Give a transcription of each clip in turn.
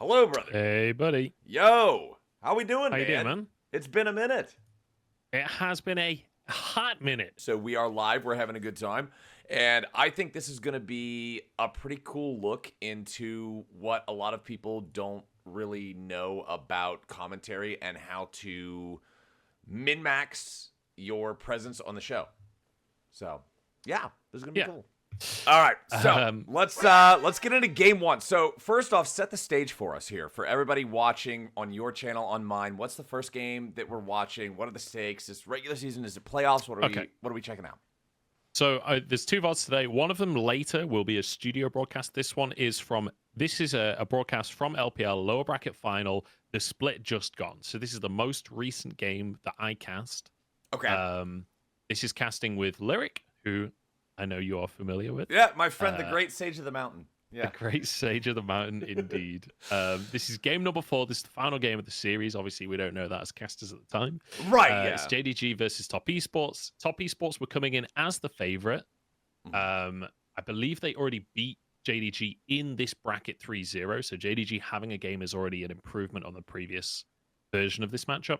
Hello, brother. Hey, buddy. Yo, how we doing, How man? you doing, man? It's been a minute. It has been a hot minute. So we are live. We're having a good time. And I think this is going to be a pretty cool look into what a lot of people don't really know about commentary and how to min-max your presence on the show. So, yeah, this is going to be cool. All right, so let's get into game one. So first off, set the stage for us here for everybody watching on your channel, on mine. What's the first game that we're watching? What are the stakes? Is it regular season? Is it playoffs? What are we checking out? So there's two VODs today. One of them later will be a studio broadcast. This is a broadcast from LPL lower bracket final. The split just gone. So this is the most recent game that I cast. Okay. This is casting with Lyric, who I know you are familiar with. Yeah, my friend, the Great Sage of the Mountain. Yeah. The Great Sage of the Mountain, indeed. This is game number 4. This is the final game of the series. Obviously, we don't know that as casters at the time. Right, yeah. It's JDG versus Top Esports. Top Esports were coming in as the favorite. I believe they already beat JDG in this bracket 3-0. So JDG having a game is already an improvement on the previous version of this matchup.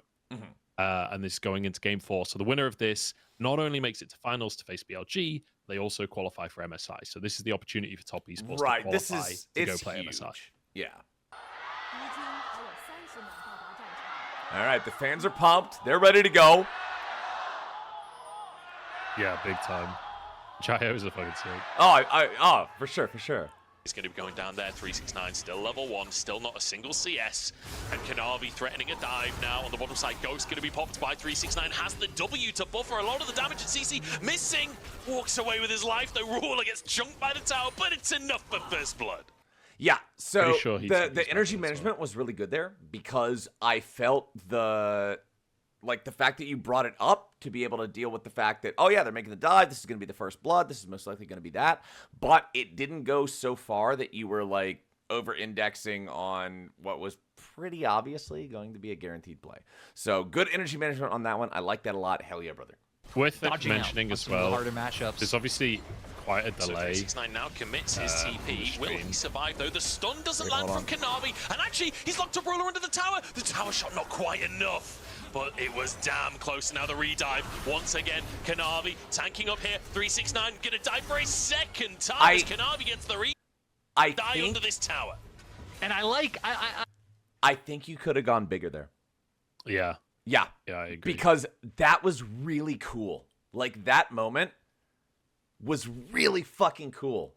And this is going into game 4. So the winner of this not only makes it to finals to face BLG, they also qualify for MSI. So this is the opportunity for Top Esports to qualify to go play huge. MSI. Yeah. All right, the fans are pumped. They're ready to go. Yeah, big time. Chayo is a fucking sick. Oh, for sure. He's going to be going down there, 369 still level 1, still not a single CS. And Kanavi threatening a dive now on the bottom side. Ghost going to be popped by 369, has the W to buffer a lot of the damage, and CC missing. Walks away with his life, the Ruler gets chunked by the tower, but it's enough for first blood. Yeah, so sure the energy management was really good there because I felt the fact that you brought it up to be able to deal with the fact that, oh yeah, they're making the dive, this is going to be the first blood, this is most likely going to be that, but it didn't go so far that you were like over-indexing on what was pretty obviously going to be a guaranteed play. So good energy management on that one. I like that a lot. Hell yeah, brother. Worth mentioning as well, harder matchups. there's obviously quite a delay. So 369 now commits his TP. Will he survive though? The stun doesn't land from Kanavi, and actually he's locked a Ruler into the tower. The tower shot not quite enough. But it was damn close. Now the redive. Once again, Kanavi tanking up here. 369 gonna die for a second time as Kanavi gets the die under this tower. And I think you could have gone bigger there. Yeah. Yeah. Yeah, I agree. Because that was really cool. Like, that moment was really fucking cool.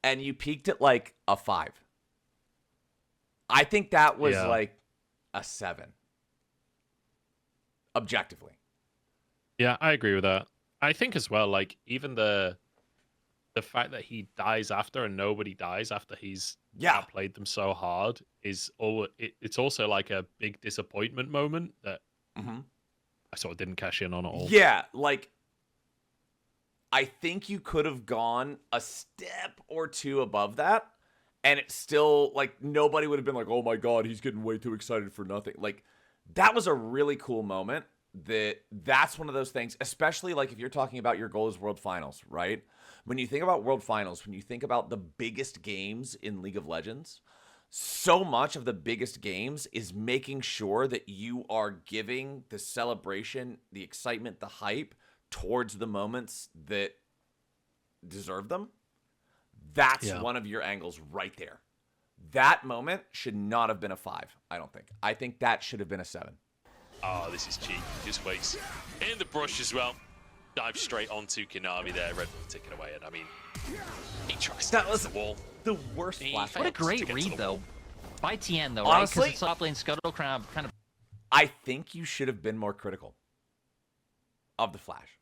And you peaked at, like, a 5. I think that was, like, a 7. Objectively. Yeah, I agree with that. I think as well, like, even the fact that he dies after and nobody dies after he's played them so hard is it's also like a big disappointment moment that I sort of didn't cash in on at all. Yeah, like, I think you could have gone a step or two above that, and it's still, like, nobody would have been like, oh my god, he's getting way too excited for nothing. Like, that was a really cool moment. That's one of those things, especially like if you're talking about your goal is World Finals, right? When you think about World Finals, when you think about the biggest games in League of Legends, so much of the biggest games is making sure that you are giving the celebration, the excitement, the hype towards the moments that deserve them. That's one of your angles right there. That moment should not have been a 5, I don't think. I think that should have been a 7. Oh, this is cheap. Just waits. In the brush as well. Dive straight onto Kanavi there. Red Bull taking away. And I mean, he tries to hit the wall. The worst flash. What a great read, though. By TN, though, honestly, right? Because the top lane Scuttle Crab kind of... I think you should have been more critical of the flash.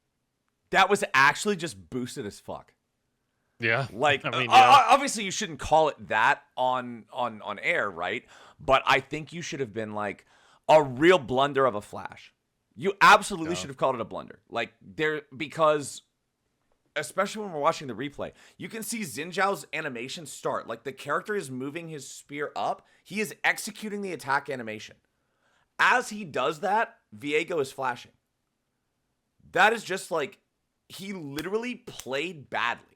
That was actually just boosted as fuck. Yeah. Like, I mean, obviously you shouldn't call it that on air, right? But I think you should have been like a real blunder of a flash. You absolutely should have called it a blunder. Like, because especially when we're watching the replay, you can see Xin Zhao's animation start. Like, the character is moving his spear up. He is executing the attack animation. As he does that, Viego is flashing. That is just like, he literally played badly.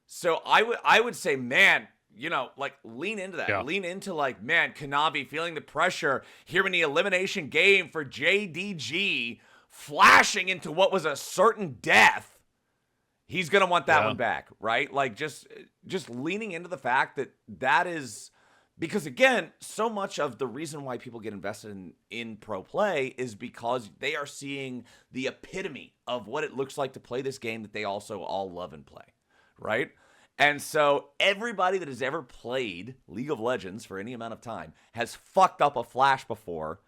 So I would say, man, you know, like lean into that. Yeah. Lean into like, man, Kanavi feeling the pressure here in the elimination game for JDG, flashing into what was a certain death. He's going to want that one back, right? Like just leaning into the fact that is, because again, so much of the reason why people get invested in pro play is because they are seeing the epitome of what it looks like to play this game that they also all love and play, right? And so everybody that has ever played League of Legends for any amount of time has fucked up a flash before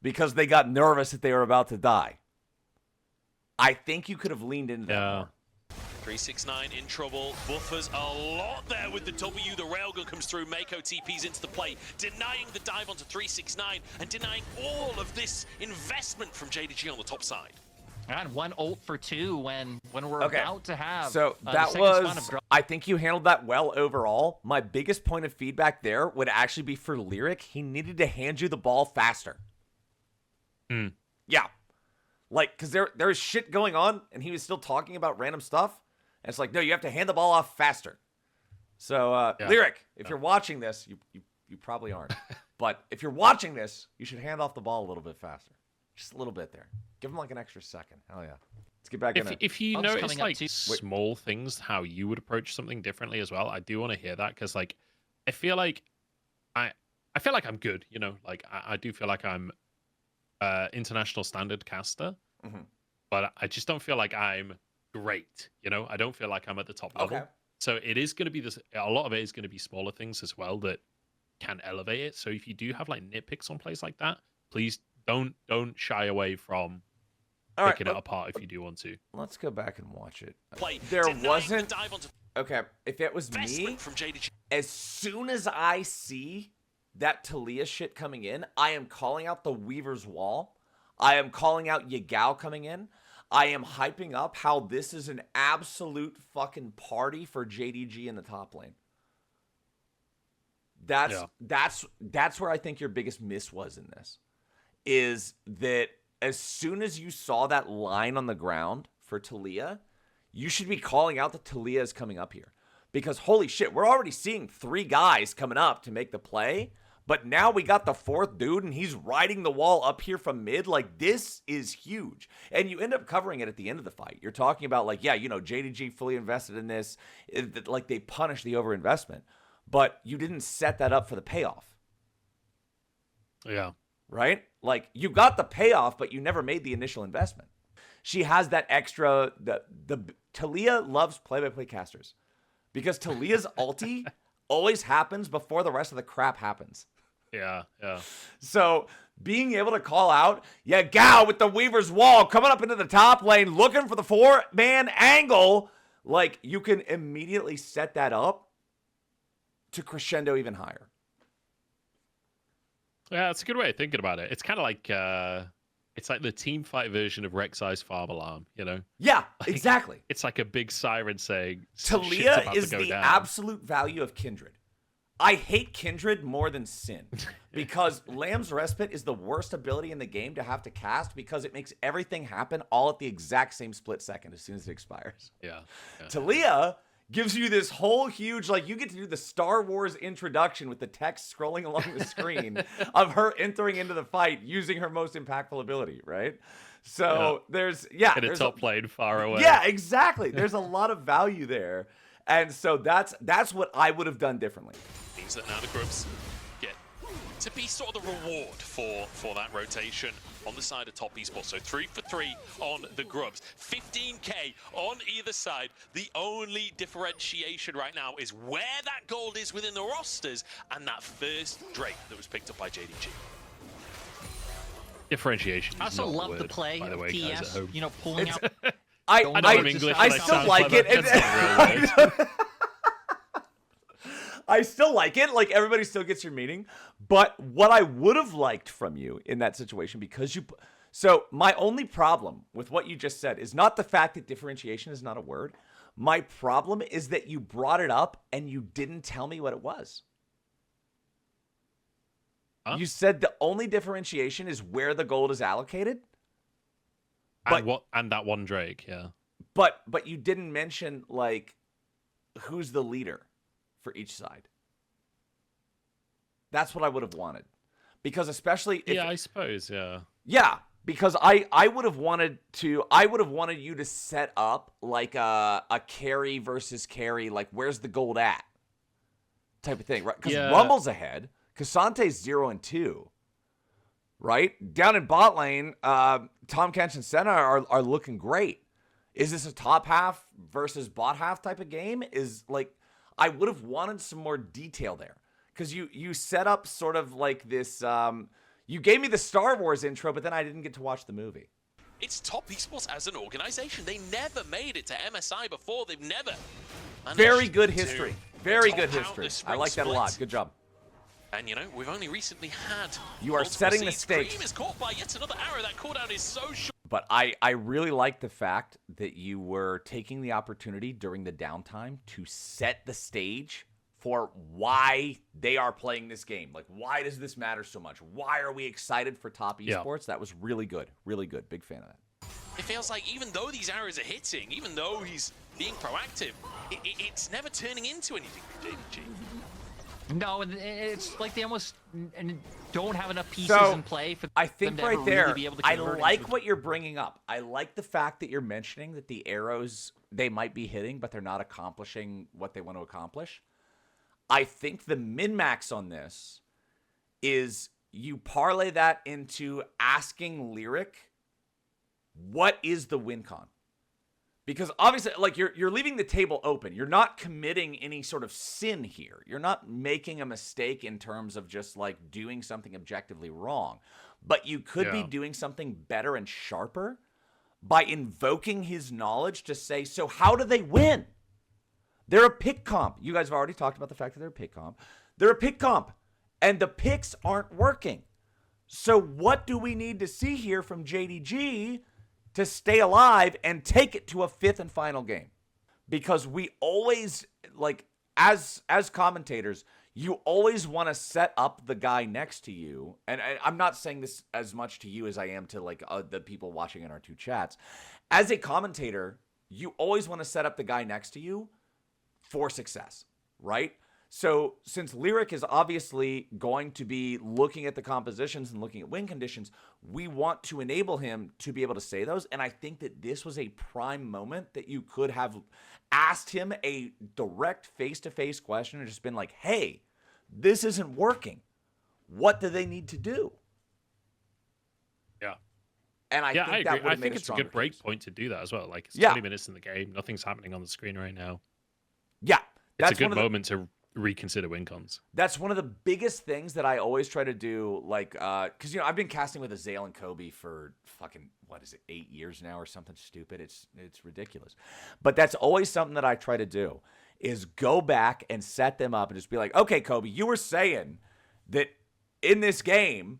because they got nervous that they were about to die. I think you could have leaned into that more. 369 in trouble. Buffers a lot there with the W. The railgun comes through. Mako TPs into the play, denying the dive onto 369 and denying all of this investment from JDG on the top side. And 1 ult for 2 when we're about to have. So that was, I think you handled that well overall. My biggest point of feedback there would actually be for Lyric. He needed to hand you the ball faster. Yeah. Like, because there is shit going on, and he was still talking about random stuff. And it's like, no, you have to hand the ball off faster. So, Lyric, if you're watching this, you probably aren't. But if you're watching this, you should hand off the ball a little bit faster. Just a little bit there. Give him like an extra second. Hell yeah. Let's get back in there. If you notice like small things, how you would approach something differently as well, I do want to hear that, because like I feel like I'm good, you know, like I do feel like I'm international standard caster, but I just don't feel like I'm great, you know. I don't feel like I'm at the top level. So it is going to be this, a lot of it is going to be smaller things as well that can elevate it. So if you do have like nitpicks on plays like that, please don't shy away from picking it apart if you do want to. Let's go back and watch it. There wasn't. Okay, if it was me, from JDG. As soon as I see that Talia shit coming in, I am calling out the Weaver's Wall. I am calling out Yagao coming in. I am hyping up how this is an absolute fucking party for JDG in the top lane. That's where I think your biggest miss was in this. Is that as soon as you saw that line on the ground for Talia, you should be calling out that Talia is coming up here. Because holy shit, we're already seeing 3 guys coming up to make the play, but now we got the 4th dude and he's riding the wall up here from mid. Like, this is huge. And you end up covering it at the end of the fight. You're talking about like, yeah, you know, JDG fully invested in this. Like, they punish the overinvestment, but you didn't set that up for the payoff. Yeah. Right? Like, you got the payoff, but you never made the initial investment. She has that extra, Talia loves play-by-play casters because Talia's ulti always happens before the rest of the crap happens. Yeah. So being able to call out, Gao with the Weaver's Wall coming up into the top lane, looking for the 4-man angle, like, you can immediately set that up to crescendo even higher. Yeah, that's a good way of thinking about it. It's kind of like it's like the team fight version of Rek'Sai's farm alarm, you know? Yeah, like, exactly. It's like a big siren saying Talia is the absolute value of Kindred. I hate Kindred more than Sin because Lamb's Respite is the worst ability in the game to have to cast because it makes everything happen all at the exact same split second as soon as it expires. Yeah. Talia gives you this whole huge, like, you get to do the Star Wars introduction with the text scrolling along the screen of her entering into the fight using her most impactful ability, right? So there's in a top lane far away. Yeah, exactly. There's a lot of value there. And so that's what I would have done differently. Means that now the groups get to be sort of the reward for that rotation on the side of top esports. So 3 for 3 on the grubs, 15k on either side. The only differentiation right now is where that gold is within the rosters and that first Drake that was picked up by JDG. Differentiation. I also love the play of PS, you know, pulling out. I still like it. I still like it. Like, everybody still gets your meaning. But what I would have liked from you in that situation, because you... So my only problem with what you just said is not the fact that differentiation is not a word. My problem is that you brought it up and you didn't tell me what it was. Huh? You said the only differentiation is where the gold is allocated. And that one Drake, yeah. But you didn't mention, like, who's the leader for each side. That's what I would have wanted. Because especially if... Yeah, I suppose, yeah. Yeah, because I would have wanted you to set up like a carry versus carry, like where's the gold at type of thing, right? Because Rumble's ahead, Casante's 0-2, right? Down in bot lane, Tom Kench and Senna are looking great. Is this a top half versus bot half type of game? Is like, I would have wanted some more detail there. Because you set up sort of like this, you gave me the Star Wars intro, but then I didn't get to watch the movie. It's Top Esports as an organization. They never made it to MSI before. They've never. Very good history. Very good history. I like that a lot. Good job. And you know, we've only recently had. You are setting the stakes. Cream is caught by yet another arrow. That cooldown is so short. But I really like the fact that you were taking the opportunity during the downtime to set the stage for why they are playing this game. Like, why does this matter so much? Why are we excited for Top Esports? That was really good. Really good. Big fan of that. It feels like even though these arrows are hitting, even though he's being proactive, it's never turning into anything for JDG. No, it's like they almost don't have enough pieces in play for I think them to right ever there, really be able to I convert like into what you're bringing up. I like the fact that you're mentioning that the arrows, they might be hitting, but they're not accomplishing what they want to accomplish. I think the min-max on this is you parlay that into asking Lyric, what is the win con? Because obviously, like, you're leaving the table open. You're not committing any sort of sin here. You're not making a mistake in terms of just, like, doing something objectively wrong. But you could be doing something better and sharper by invoking his knowledge to say, so how do they win? They're a pick comp. You guys have already talked about the fact that they're a pick comp. They're a pick comp, and the picks aren't working. So what do we need to see here from JDG to stay alive and take it to a fifth and final game? Because we always, like, as commentators, you always want to set up the guy next to you. And I'm not saying this as much to you as I am to, like, the people watching in our two chats. As a commentator, you always want to set up the guy next to you for success, right? So since Lyric is obviously going to be looking at the compositions and looking at win conditions, we want to enable him to be able to say those. And I think that this was a prime moment that you could have asked him a direct face-to-face question and just been like, hey, this isn't working. What do they need to do? Yeah. And I think I that agree. would I have think made it's a good break point to do that as well. Like, it's 20 minutes in the game. Nothing's happening on the screen right now. Yeah. It's a good moment to reconsider win cons. That's one of the biggest things that I always try to do, like, because, you know, I've been casting with Azale and Kobe for fucking, 8 years now or something stupid. It's ridiculous. But that's always something that I try to do, is go back and set them up and just be like, okay, Kobe, you were saying that in this game,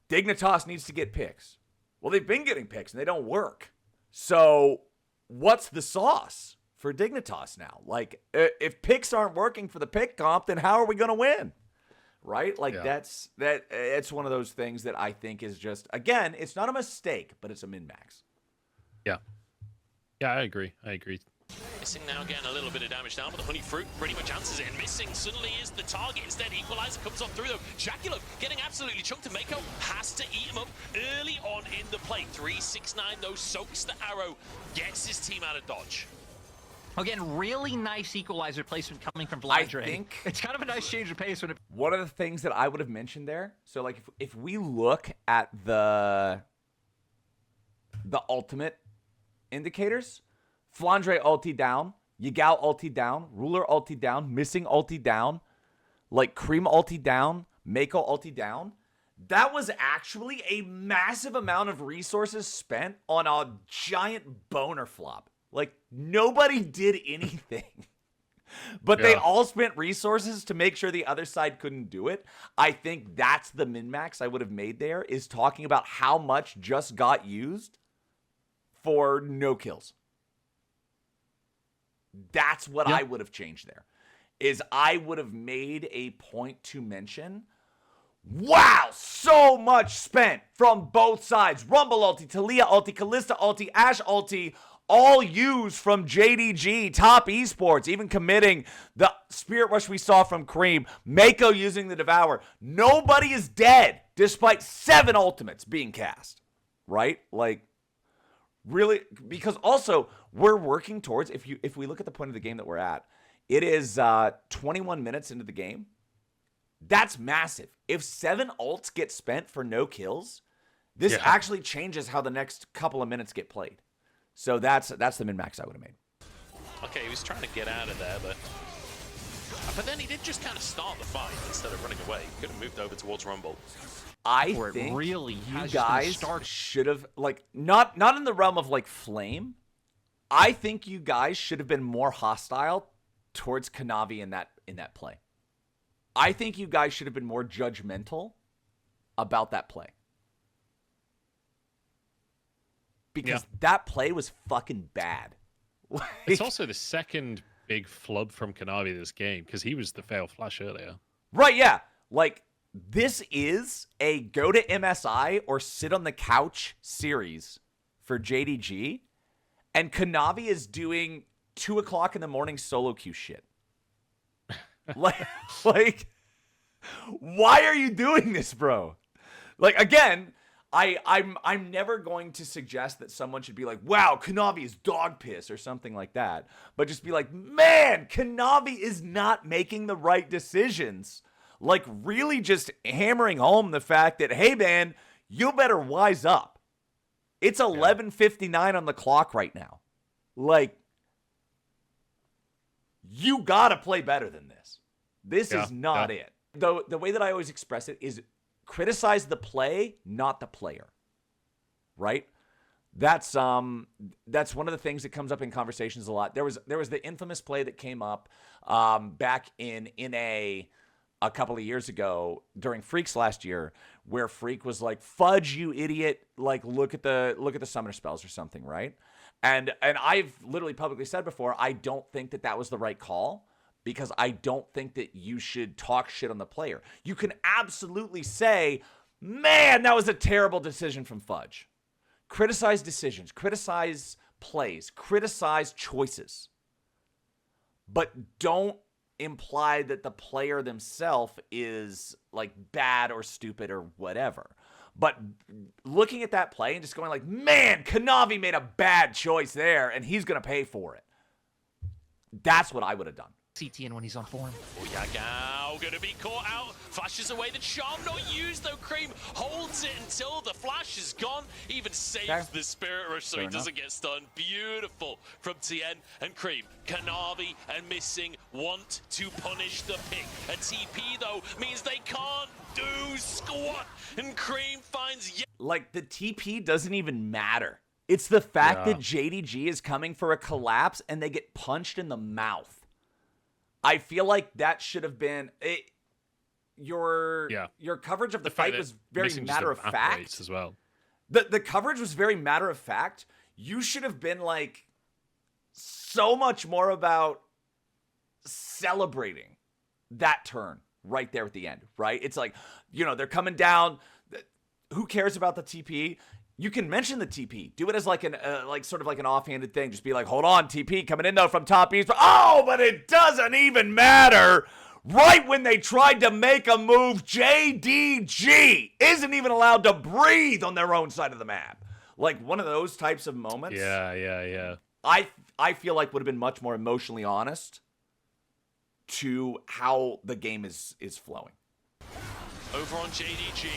Dignitas needs to get picks. Well, they've been getting picks and they don't work. So what's the sauce for Dignitas now? Like, if picks aren't working for the pick comp, then how are we going to win? Right? Like, it's one of those things that I think is just, again, it's not a mistake, but it's a min-max. Yeah. Yeah, I agree. Missing now, getting a little bit of damage down, but the Honey Fruit pretty much answers it, and missing suddenly is the target. Instead, Equalizer comes on through, though. Jaculov getting absolutely chunked, and Mako has to eat him up early on in the play. 369, though, soaks the arrow, gets his team out of dodge. Again, really nice equalizer placement coming from Vladre. I think it's kind of a nice change of pace when it... One of the things that I would have mentioned there, so, like, if we look at the ultimate indicators, Flandre ulti down, Yagao ulti down, Ruler ulti down, Missing ulti down, like Cream ulti down, Mako ulti down. That was actually a massive amount of resources spent on a giant boner flop. Like, nobody did anything. But they all spent resources to make sure the other side couldn't do it. I think that's the min-max I would have made there, is talking about how much just got used for no kills. That's what I would have changed there, is I would have made a point to mention, wow, so much spent from both sides. Rumble ulti, Talia ulti, Kalista ulti, Ashe ulti, all used from JDG, Top Esports, even committing the Spirit Rush we saw from Cream, Mako using the Devour. Nobody is dead despite 7 ultimates being cast, right? Like, really, because also we're working towards, if we look at the point of the game that we're at, it is 21 minutes into the game. That's massive. If 7 ults get spent for no kills, this actually changes how the next couple of minutes get played. So that's the min-max I would have made. Okay, he was trying to get out of there, but then he did just kind of start the fight instead of running away. He could have moved over towards Rumble. I Or it think really you has guys start. should have, like, not in the realm of like Flame. I think you guys should have been more hostile towards Kanavi in that play. I think you guys should have been more judgmental about that play. Because that play was fucking bad. It's also the second big flub from Kanavi this game, because he was the fail flash earlier. Right, yeah. Like, this is a go to MSI or sit on the couch series for JDG, and Kanavi is doing 2 o'clock in the morning solo queue shit. like, why are you doing this, bro? Like, again, I'm never going to suggest that someone should be like, wow, Kanavi is dog piss or something like that. But just be like, man, Kanavi is not making the right decisions. Like, really just hammering home the fact that, hey, man, you better wise up. It's 11:59 on the clock right now. Like, you got to play better than this. This is not it. Though the way that I always express it is criticize the play, not the player. Right? That's one of the things that comes up in conversations a lot. There was the infamous play that came up back in NA a couple of years ago during Freaks last year, where Freak was like, fudge, you idiot, like look at the summoner spells or something, right? And I've literally publicly said before, I don't think that was the right call, because I don't think that you should talk shit on the player. You can absolutely say, man, that was a terrible decision from Fudge. Criticize decisions, criticize plays, criticize choices. But don't imply that the player themselves is like bad or stupid or whatever. But looking at that play and just going like, man, Kanavi made a bad choice there and he's going to pay for it. That's what I would have done. CTN when he's on form. Oh, Yagao gonna be caught out. Flashes away. The charm not used though. Cream holds it until the flash is gone. Even saves the Spirit Rush so he doesn't get stunned. Beautiful from Tien and Cream. Kanavi and Missing want to punish the pick. A TP though means they can't do squat. And Cream finds like the TP doesn't even matter. It's the fact that JDG is coming for a collapse and they get punched in the mouth. I feel like that should have been it. Your coverage of the fight was very matter of fact as well. The coverage was very matter of fact. You should have been like so much more about celebrating that turn right there at the end, right? It's like, you know, they're coming down. Who cares about the TP? You can mention the TP. Do it as like an sort of like an offhanded thing. Just be like, hold on, TP coming in though from top east. Oh, but it doesn't even matter. Right when they tried to make a move, JDG isn't even allowed to breathe on their own side of the map. Like one of those types of moments. Yeah. I feel like would have been much more emotionally honest to how the game is flowing. over on JDG.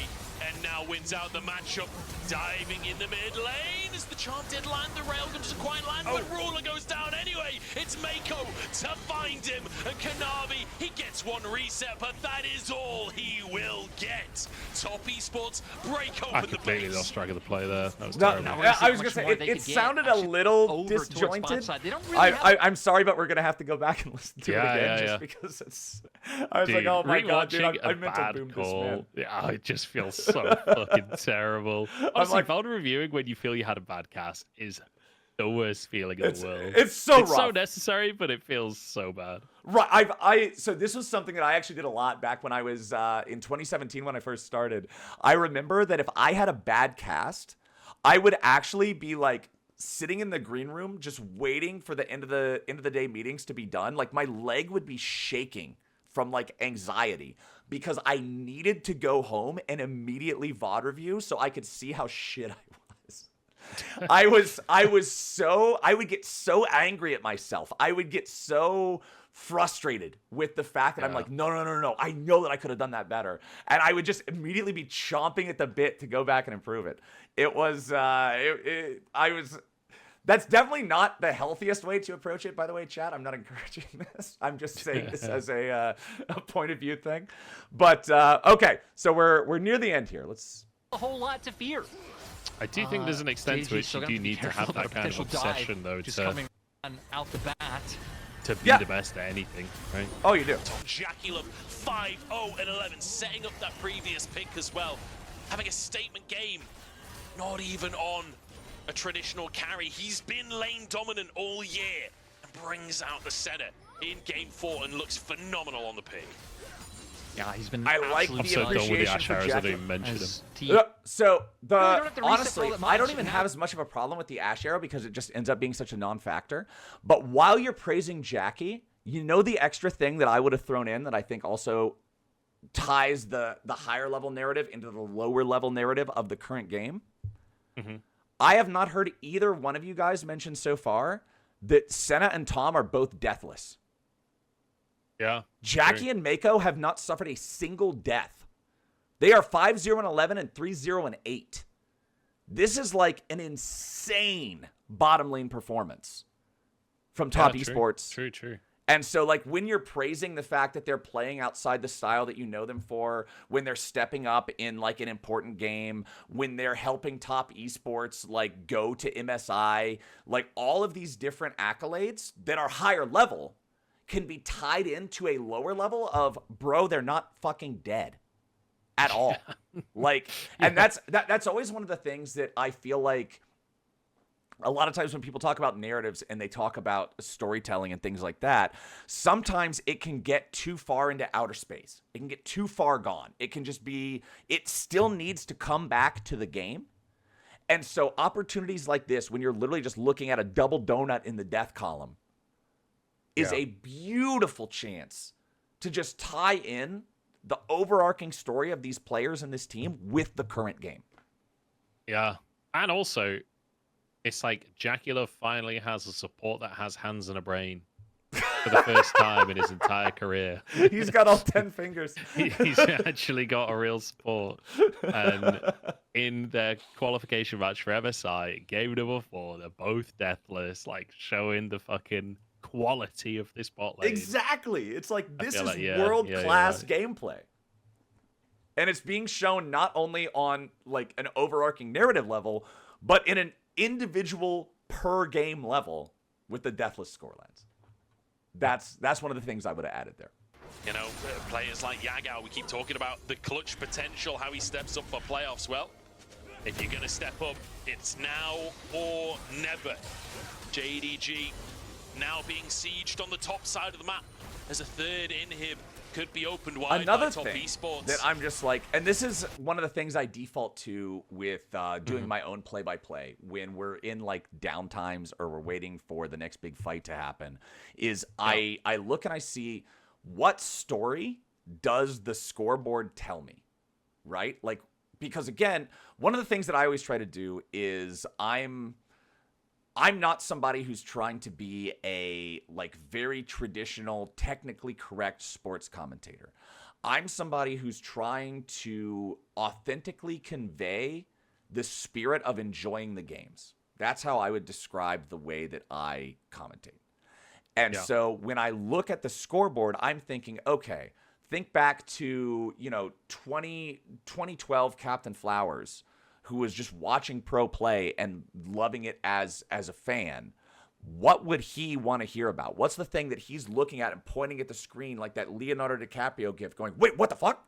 And now wins out the matchup, diving in the mid lane as the charm did land, the railgun doesn't quite land, but Ruler goes down anyway. It's Mako to find him, and Kanavi, he gets one reset, but that is all he will get. Top Esports break open the completely base. lost track of the play there. That was No, terrible. I was going to say, it sounded a little disjointed. They don't really I'm sorry, but we're going to have to go back and listen to it again just because it's... I was like, oh my god, dude, I meant to boom this, man. Yeah, it just feels so fucking terrible. Honestly, like, VOD reviewing when you feel you had a bad cast is the worst feeling in the world. It's so rough. It's so necessary, but it feels so bad. Right. So this was something that I actually did a lot back when I was in 2017 when I first started. I remember that if I had a bad cast, I would actually be like sitting in the green room just waiting for the end of the day meetings to be done, like my leg would be shaking from like anxiety because I needed to go home and immediately VOD review so I could see how shit I was. I would get so angry at myself. I would get so frustrated with the fact that I'm like, no. I know that I could have done that better. And I would just immediately be chomping at the bit to go back and improve it. It was, that's definitely not the healthiest way to approach it, by the way, chat. I'm not encouraging this. I'm just saying this as a point of view thing. But, okay, so we're near the end here. Let's... A whole lot to fear. I do think there's an extent to which you do need to have that kind of obsession, though, just coming out the bat. To be the best at anything, right? Oh, you do. Jaculum 5-0 and 11, setting up that previous pick as well. Having a statement game, not even on a traditional carry. He's been lane dominant all year and brings out the center in game 4 and looks phenomenal on the P. Yeah, he's been. I like the appreciation for Jaculum. So honestly, I don't even have as much of a problem with the Ash Arrow because it just ends up being such a non-factor. But while you're praising Jackie, you know the extra thing that I would have thrown in that I think also ties the higher level narrative into the lower level narrative of the current game? Mm-hmm. I have not heard either one of you guys mention so far that Senna and Tom are both deathless. Yeah. Jackie and Mako have not suffered a single death. They are 5-0 and 11 and 3-0 and 8. This is like an insane bottom lane performance from Top Esports. True. And so, like, when you're praising the fact that they're playing outside the style that you know them for, when they're stepping up in, like, an important game, when they're helping Top Esports, like, go to MSI, like, all of these different accolades that are higher level can be tied into a lower level of, bro, they're not fucking dead at all. Like, and that's always one of the things that I feel like a lot of times when people talk about narratives and they talk about storytelling and things like that, sometimes it can get too far into outer space. It can get too far gone. It can just be, it still needs to come back to the game. And so opportunities like this, when you're literally just looking at a double donut in the death column, is a beautiful chance to just tie in the overarching story of these players and this team with the current game. Yeah. And also, it's like Jacula finally has a support that has hands and a brain for the first time in his entire career. He's got all 10 fingers. He's actually got a real support. And in their qualification match for MSI, game number 4, they're both deathless, like showing the fucking quality of this bot lane. Exactly. It's like, this is like, world-class gameplay. And it's being shown not only on like an overarching narrative level, but in an individual per game level with the deathless scorelines. That's one of the things I would have added there. You know, players like Yagao, we keep talking about the clutch potential, how he steps up for playoffs. Well, if you're going to step up, it's now or never. JDG now being sieged on the top side of the map as a third inhib could be opened wide. Another by Top thing Esports. that I'm just like, and this is one of the things I default to with doing my own play-by-play when we're in like downtimes or we're waiting for the next big fight to happen, is I look and I see what story does the scoreboard tell me, right? Like, because again, one of the things that I always try to do is I'm not somebody who's trying to be a like very traditional, technically correct sports commentator. I'm somebody who's trying to authentically convey the spirit of enjoying the games. That's how I would describe the way that I commentate. And so when I look at the scoreboard, I'm thinking, okay, think back to, 2012 CaptainFlowers, who was just watching pro play and loving it as a fan. What would he want to hear about? What's the thing that he's looking at and pointing at the screen like that Leonardo DiCaprio gif going, wait, what the fuck?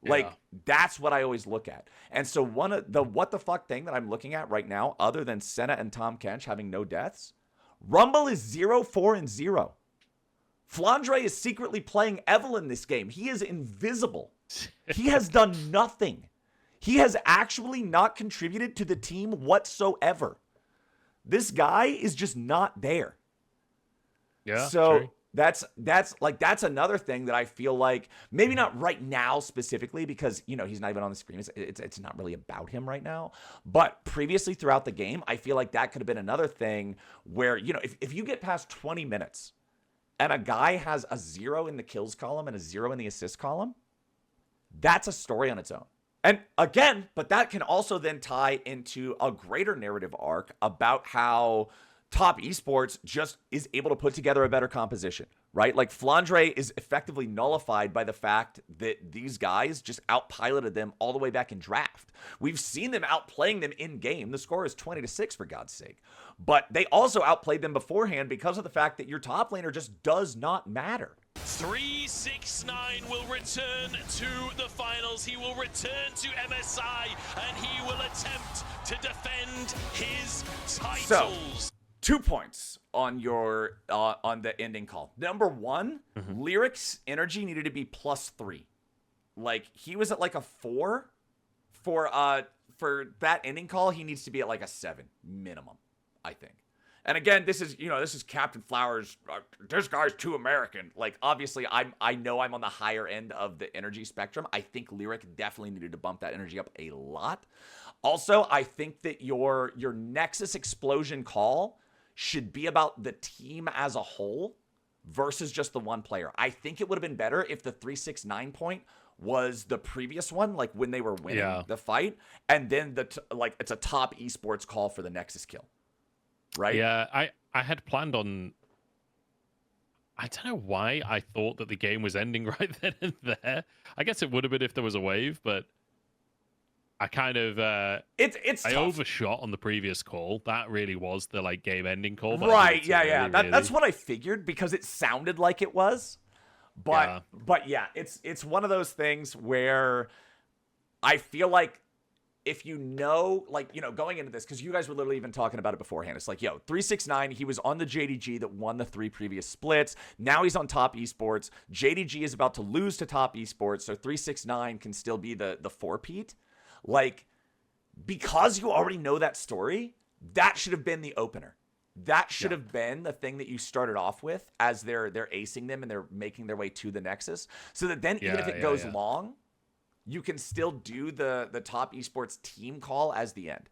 Like, that's what I always look at. And so one of the what the fuck thing that I'm looking at right now, other than Senna and Tom Kench having no deaths, Rumble is 0-4-0. Flandre is secretly playing Evelyn this game. He is invisible. He has done nothing. He has actually not contributed to the team whatsoever. This guy is just not there. Yeah. So true. that's another thing that I feel like maybe not right now specifically because he's not even on the screen. It's not really about him right now. But previously throughout the game, I feel like that could have been another thing where if you get past 20 minutes and a guy has a 0 in the kills column and a 0 in the assist column, that's a story on its own. And again, but that can also then tie into a greater narrative arc about how Top Esports just is able to put together a better composition, right? Like Flandre is effectively nullified by the fact that these guys just outpiloted them all the way back in draft. We've seen them outplaying them in game. The score is 20-6 for God's sake. But they also outplayed them beforehand because of the fact that your top laner just does not matter. 369 will return to the finals. He will return to MSI and he will attempt to defend his titles. 2 points on your on the ending call. Number one, Lyric's energy needed to be +3. Like he was at like a 4 for that ending call. He needs to be at like a 7 minimum, I think. And again, this is CaptainFlowers. This guy's too American. Like obviously, I know I'm on the higher end of the energy spectrum. I think Lyric definitely needed to bump that energy up a lot. Also, I think that your Nexus explosion call should be about the team as a whole versus just the one player. I think it would have been better if the 369 point was the previous one, like when they were winning the fight, and then it's a top esports call for the Nexus kill. Right? Yeah, I had planned on... I don't know why I thought that the game was ending right then and there. I guess it would have been if there was a wave, but I kind of... It's I tough. overshot on the previous call. That really was the game ending call. But Right, yeah. That's what I figured because it sounded like it was. But yeah, it's one of those things where I feel like if going into this, because you guys were literally even talking about it beforehand. It's like, 369, he was on the JDG that won the 3 previous splits. Now he's on Top Esports. JDG is about to lose to Top Esports, so 369 can still be the 4-peat. Like, because you already know that story, that should have been the opener. That should have been the thing that you started off with as they're acing them and they're making their way to the Nexus. So that then even if it goes long, you can still do the Top Esports team call as the end.